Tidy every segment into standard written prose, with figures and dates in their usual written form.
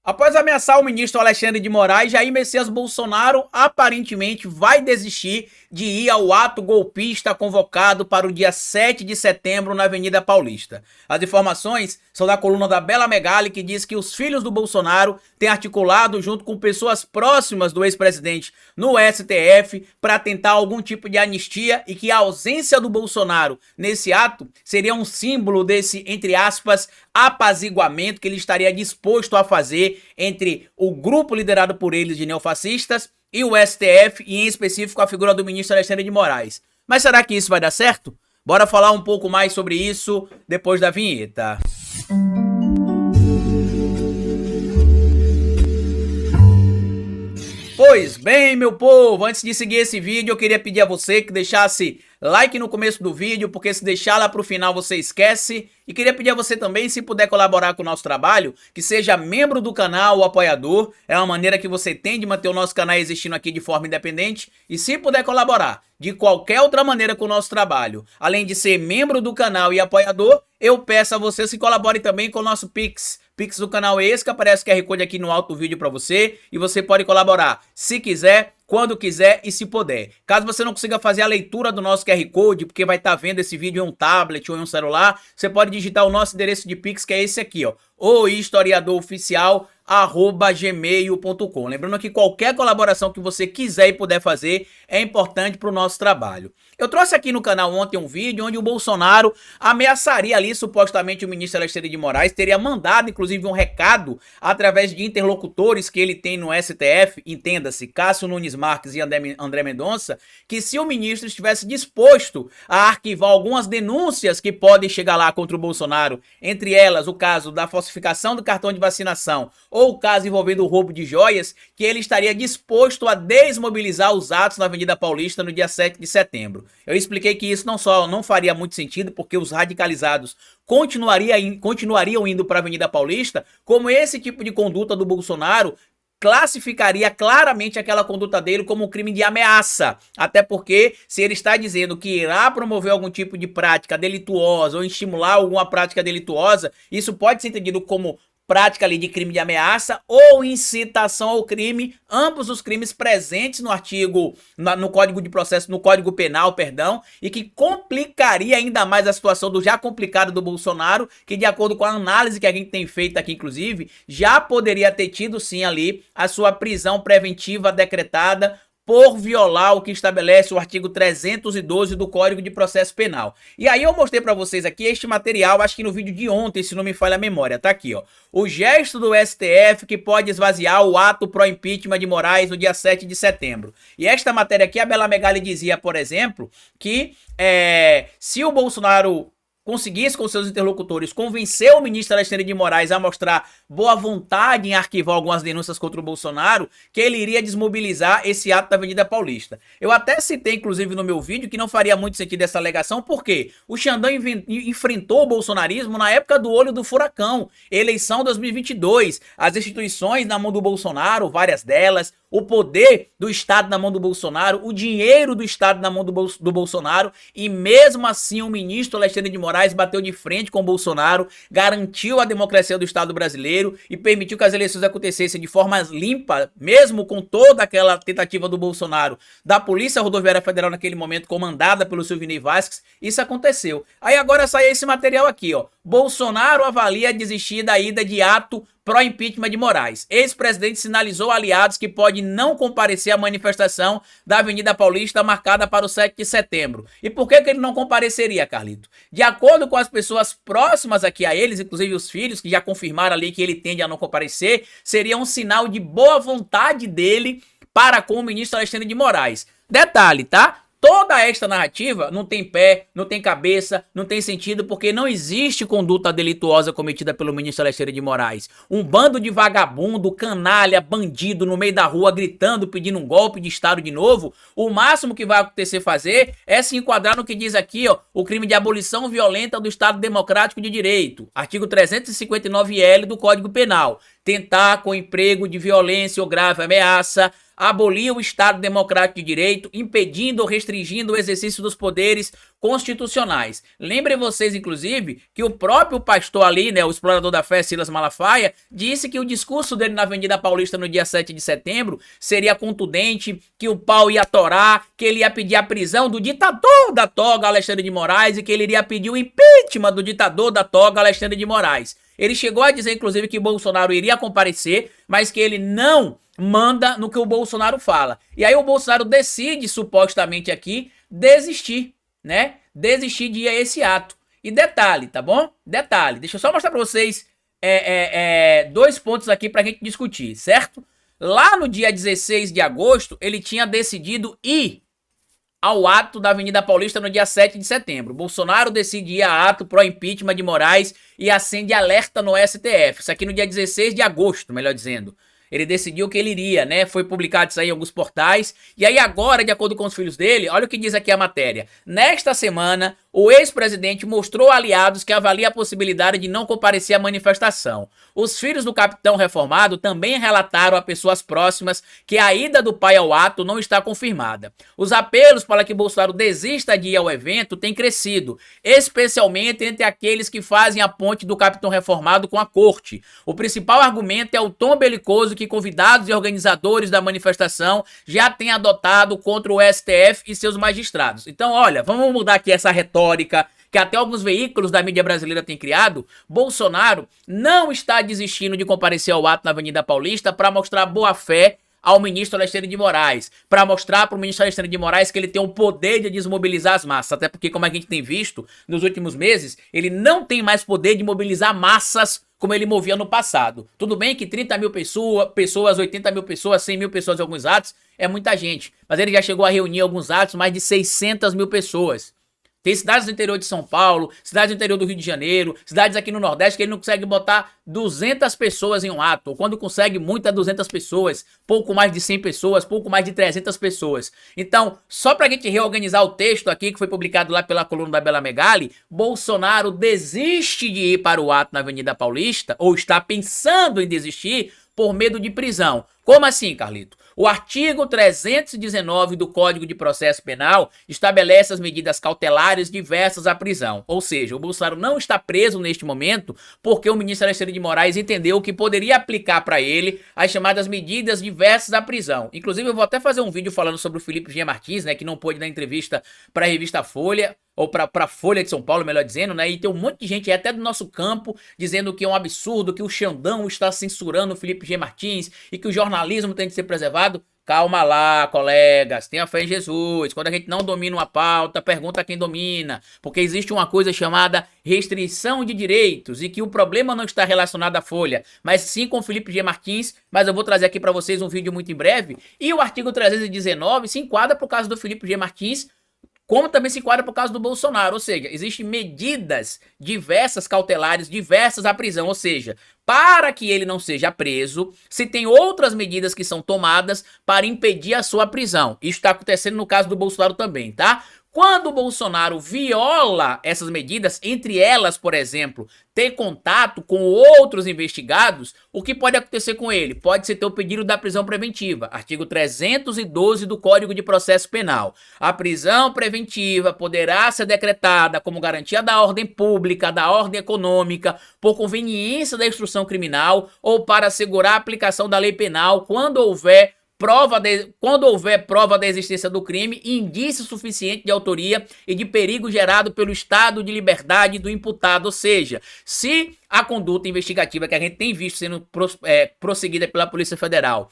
Após ameaçar o ministro Alexandre de Moraes, Jair Messias Bolsonaro aparentemente vai desistir de ir ao ato golpista convocado para o dia 7 de setembro na Avenida Paulista. As informações são da coluna da Bela Megali, que diz que os filhos do Bolsonaro têm articulado junto com pessoas próximas do ex-presidente no STF para tentar algum tipo de anistia e que a ausência do Bolsonaro nesse ato seria um símbolo desse, entre aspas, apaziguamento que ele estaria disposto a fazer entre o grupo liderado por eles de neofascistas e o STF, e em específico a figura do ministro Alexandre de Moraes. Mas será que isso vai dar certo? Bora falar um pouco mais sobre isso depois da vinheta. Pois bem, meu povo, antes de seguir esse vídeo, eu queria pedir a você que deixasse like no começo do vídeo, porque se deixar lá pro final você esquece. E queria pedir a você também, se puder colaborar com o nosso trabalho, que seja membro do canal ou apoiador. É uma maneira que você tem de manter o nosso canal existindo aqui de forma independente. E se puder colaborar de qualquer outra maneira com o nosso trabalho, além de ser membro do canal e apoiador, eu peço a você se colabore também com o nosso Pix. Pix do canal é esse, que aparece o QR Code aqui no alto do vídeo para você, e você pode colaborar se quiser, quando quiser e se puder. Caso você não consiga fazer a leitura do nosso QR Code, porque vai estar vendo esse vídeo em um tablet ou em um celular, você pode digitar o nosso endereço de Pix, que é esse aqui, ó, ohistoriadoroficial@gmail.com. Lembrando que qualquer colaboração que você quiser e puder fazer é importante para o nosso trabalho. Eu trouxe aqui no canal ontem um vídeo onde o Bolsonaro ameaçaria ali supostamente o ministro Alexandre de Moraes, teria mandado inclusive um recado através de interlocutores que ele tem no STF, entenda-se, Cássio Nunes Marques e André Mendonça, que se o ministro estivesse disposto a arquivar algumas denúncias que podem chegar lá contra o Bolsonaro, entre elas o caso da falsificação do cartão de vacinação ou o caso envolvendo o roubo de joias, que ele estaria disposto a desmobilizar os atos na Avenida Paulista no dia 7 de setembro. Eu expliquei que isso não faria muito sentido, porque os radicalizados continuariam indo para a Avenida Paulista, como esse tipo de conduta do Bolsonaro classificaria claramente aquela conduta dele como um crime de ameaça, até porque se ele está dizendo que irá promover algum tipo de prática delituosa ou estimular alguma prática delituosa, isso pode ser entendido como prática ali de crime de ameaça ou incitação ao crime, ambos os crimes presentes no artigo, no Código de Processo, no Código Penal, perdão, e que complicaria ainda mais a situação do já complicado do Bolsonaro, que de acordo com a análise que a gente tem feito aqui, inclusive, já poderia ter tido sim ali a sua prisão preventiva decretada por violar o que estabelece o artigo 312 do Código de Processo Penal. E aí eu mostrei pra vocês aqui este material, acho que no vídeo de ontem, se não me falha a memória, tá aqui, ó. O gesto do STF que pode esvaziar o ato pró-impeachment de Moraes no dia 7 de setembro. E esta matéria aqui, a Bela Megali dizia, por exemplo, que se o Bolsonaro conseguisse com seus interlocutores convencer o ministro Alexandre de Moraes a mostrar boa vontade em arquivar algumas denúncias contra o Bolsonaro, que ele iria desmobilizar esse ato da Avenida Paulista. Eu até citei, inclusive, no meu vídeo, que não faria muito sentido essa alegação, porque o Xandão enfrentou o bolsonarismo na época do olho do furacão, eleição 2022, as instituições na mão do Bolsonaro, várias delas, o poder do Estado na mão do Bolsonaro, o dinheiro do Estado na mão do Bolsonaro, e mesmo assim o ministro Alexandre de Moraes bateu de frente com o Bolsonaro, garantiu a democracia do Estado brasileiro e permitiu que as eleições acontecessem de forma limpa, mesmo com toda aquela tentativa do Bolsonaro, da Polícia Rodoviária Federal naquele momento, comandada pelo Silvinei Vasquez. Isso aconteceu. Aí agora sai esse material aqui, ó. Bolsonaro avalia desistir da ida de ato pró-impeachment de Moraes. Ex-presidente sinalizou a aliados que pode não comparecer à manifestação da Avenida Paulista marcada para o 7 de setembro. E por que ele não compareceria, Carlito? De acordo com as pessoas próximas aqui a eles, inclusive os filhos, que já confirmaram ali que ele tende a não comparecer, seria um sinal de boa vontade dele para com o ministro Alexandre de Moraes. Detalhe, tá? Toda esta narrativa não tem pé, não tem cabeça, não tem sentido, porque não existe conduta delituosa cometida pelo ministro Alexandre de Moraes. Um bando de vagabundo, canalha, bandido no meio da rua gritando, pedindo um golpe de Estado de novo, o máximo que vai acontecer fazer é se enquadrar no que diz aqui, ó, o crime de abolição violenta do Estado Democrático de Direito, artigo 359-L do Código Penal. Tentar com emprego de violência ou grave ameaça abolir o Estado Democrático de Direito, impedindo ou restringindo o exercício dos poderes constitucionais. Lembrem vocês, inclusive, que o próprio pastor ali, né, o explorador da fé, Silas Malafaia, disse que o discurso dele na Avenida Paulista no dia 7 de setembro seria contundente, que o pau ia torar, que ele ia pedir a prisão do ditador da toga, Alexandre de Moraes, e que ele iria pedir o impeachment do ditador da toga, Alexandre de Moraes. Ele chegou a dizer, inclusive, que Bolsonaro iria comparecer, mas que ele não manda no que o Bolsonaro fala. E aí o Bolsonaro decide, supostamente aqui, desistir, né? Desistir de ir a esse ato. E detalhe, tá bom? Detalhe, deixa eu só mostrar pra vocês dois pontos aqui pra gente discutir, certo? Lá no dia 16 de agosto, ele tinha decidido ir ao ato da Avenida Paulista no dia 7 de setembro. Bolsonaro decide ir a ato pro impeachment de Moraes e acende alerta no STF. Isso aqui no dia 16 de agosto, melhor dizendo. Ele decidiu que ele iria, né? Foi publicado isso aí em alguns portais. E aí agora, de acordo com os filhos dele, olha o que diz aqui a matéria. Nesta semana, o ex-presidente mostrou a aliados que avalia a possibilidade de não comparecer à manifestação. Os filhos do capitão reformado também relataram a pessoas próximas que a ida do pai ao ato não está confirmada. Os apelos para que Bolsonaro desista de ir ao evento têm crescido, especialmente entre aqueles que fazem a ponte do capitão reformado com a corte. O principal argumento é o tom belicoso que convidados e organizadores da manifestação já têm adotado contra o STF e seus magistrados. Então, olha, vamos mudar aqui essa retórica que até alguns veículos da mídia brasileira têm criado. Bolsonaro não está desistindo de comparecer ao ato na Avenida Paulista para mostrar boa-fé ao ministro Alexandre de Moraes, para mostrar para o ministro Alexandre de Moraes que ele tem o poder de desmobilizar as massas, até porque, como a gente tem visto nos últimos meses, ele não tem mais poder de mobilizar massas como ele movia no passado. Tudo bem que 30 mil pessoas, 80 mil pessoas, 100 mil pessoas em alguns atos é muita gente, mas ele já chegou a reunir em alguns atos mais de 600 mil pessoas. Tem cidades do interior de São Paulo, cidades do interior do Rio de Janeiro, cidades aqui no Nordeste que ele não consegue botar 200 pessoas em um ato. Ou quando consegue muito é 200 pessoas, pouco mais de 100 pessoas, pouco mais de 300 pessoas. Então, só pra gente reorganizar o texto aqui que foi publicado lá pela coluna da Bela Megali, Bolsonaro desiste de ir para o ato na Avenida Paulista, ou está pensando em desistir, por medo de prisão. Como assim, Carlito? O artigo 319 do Código de Processo Penal estabelece as medidas cautelares diversas à prisão. Ou seja, o Bolsonaro não está preso neste momento porque o ministro Alexandre de Moraes entendeu que poderia aplicar para ele as chamadas medidas diversas à prisão. Inclusive, eu vou até fazer um vídeo falando sobre o Felipe G. Martins, né, que não pôde dar entrevista para a revista Folha, ou para Folha de São Paulo, melhor dizendo, né? E tem um monte de gente até do nosso campo dizendo que é um absurdo, que o Xandão está censurando o Felipe G. Martins e que o jornalismo tem que ser preservado. Calma lá, colegas, tenha fé em Jesus. Quando a gente não domina uma pauta, pergunta a quem domina, porque existe uma coisa chamada restrição de direitos e que o problema não está relacionado à Folha, mas sim com o Felipe G. Martins, mas eu vou trazer aqui para vocês um vídeo muito em breve. E o artigo 319 se enquadra por causa do Felipe G. Martins, como também se enquadra por causa do Bolsonaro, ou seja, existem medidas diversas cautelares, diversas à prisão, ou seja, para que ele não seja preso, se tem outras medidas que são tomadas para impedir a sua prisão. Isso está acontecendo no caso do Bolsonaro também, tá? Quando o Bolsonaro viola essas medidas, entre elas, por exemplo, ter contato com outros investigados, o que pode acontecer com ele? Pode ser ter o pedido da prisão preventiva, artigo 312 do Código de Processo Penal. A prisão preventiva poderá ser decretada como garantia da ordem pública, da ordem econômica, por conveniência da instrução criminal ou para assegurar a aplicação da lei penal quando houver prova da existência do crime e indício suficiente de autoria e de perigo gerado pelo estado de liberdade do imputado. Ou seja, se a conduta investigativa que a gente tem visto sendo prosseguida pela Polícia Federal,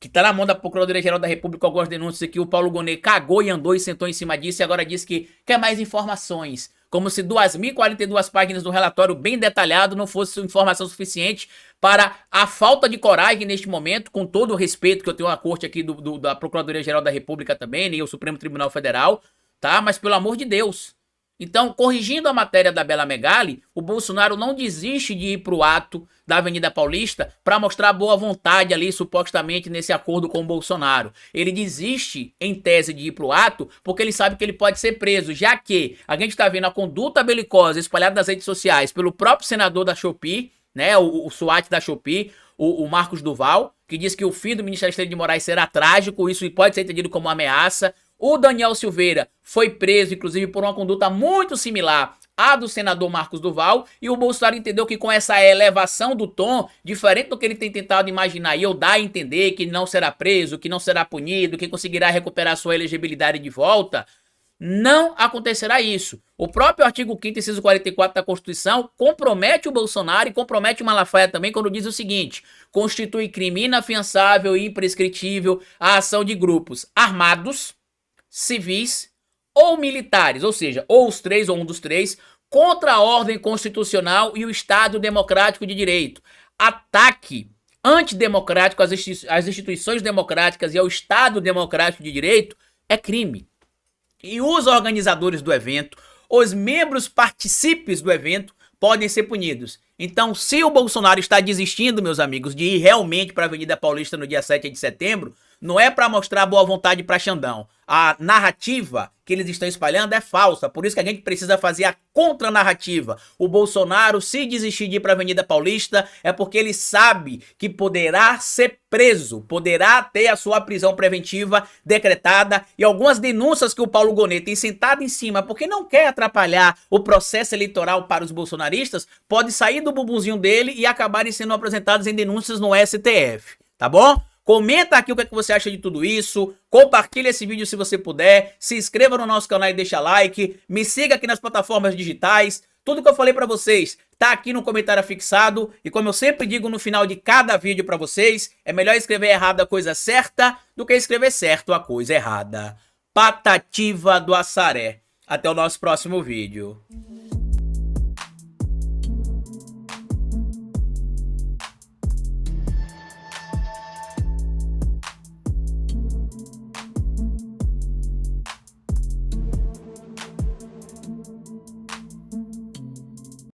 que está na mão da Procuradoria-Geral da República, algumas denúncias que o Paulo Gonet cagou e andou e sentou em cima disso e agora diz que quer mais informações. Como se 2.042 páginas do relatório bem detalhado não fosse informação suficiente para a falta de coragem neste momento, com todo o respeito que eu tenho à corte aqui da Procuradoria-Geral da República também, né, e o Supremo Tribunal Federal, tá? Mas pelo amor de Deus. Então, corrigindo a matéria da Bela Megali, o Bolsonaro não desiste de ir para o ato da Avenida Paulista para mostrar boa vontade ali, supostamente, nesse acordo com o Bolsonaro. Ele desiste, em tese, de ir para o ato porque ele sabe que ele pode ser preso, já que a gente está vendo a conduta belicosa espalhada nas redes sociais pelo próprio senador da Shopee, né, o SWAT da Shopee, o Marcos Duval, que diz que o fim do Ministério Exterior de Moraes será trágico, isso pode ser entendido como uma ameaça. O Daniel Silveira foi preso, inclusive, por uma conduta muito similar à do senador Marcos Duval, e o Bolsonaro entendeu que com essa elevação do tom, diferente do que ele tem tentado imaginar, e eu dar a entender que não será preso, que não será punido, que conseguirá recuperar sua elegibilidade de volta, não acontecerá isso. O próprio artigo 5º, inciso 44 da Constituição compromete o Bolsonaro e compromete o Malafaia também quando diz o seguinte: constitui crime inafiançável e imprescritível a ação de grupos armados, civis ou militares, ou seja, ou os três ou um dos três, contra a ordem constitucional e o Estado democrático de direito. Ataque antidemocrático às instituições democráticas e ao Estado democrático de direito é crime. E os organizadores do evento, os membros partícipes do evento, podem ser punidos. Então, se o Bolsonaro está desistindo, meus amigos, de ir realmente para a Avenida Paulista no dia 7 de setembro, não é para mostrar boa vontade para Xandão. A narrativa que eles estão espalhando é falsa, por isso que a gente precisa fazer a contranarrativa. O Bolsonaro, se desistir de ir para a Avenida Paulista, é porque ele sabe que poderá ser preso, poderá ter a sua prisão preventiva decretada, e algumas denúncias que o Paulo Gonet tem sentado em cima porque não quer atrapalhar o processo eleitoral para os bolsonaristas, pode sair do bumbumzinho dele e acabarem sendo apresentadas em denúncias no STF, tá bom? Comenta aqui o que é que você acha de tudo isso, compartilha esse vídeo se você puder, se inscreva no nosso canal e deixa like, me siga aqui nas plataformas digitais, tudo que eu falei pra vocês tá aqui no comentário fixado, e como eu sempre digo no final de cada vídeo pra vocês, é melhor escrever errado a coisa certa do que escrever certo a coisa errada. Patativa do Assaré. Até o nosso próximo vídeo.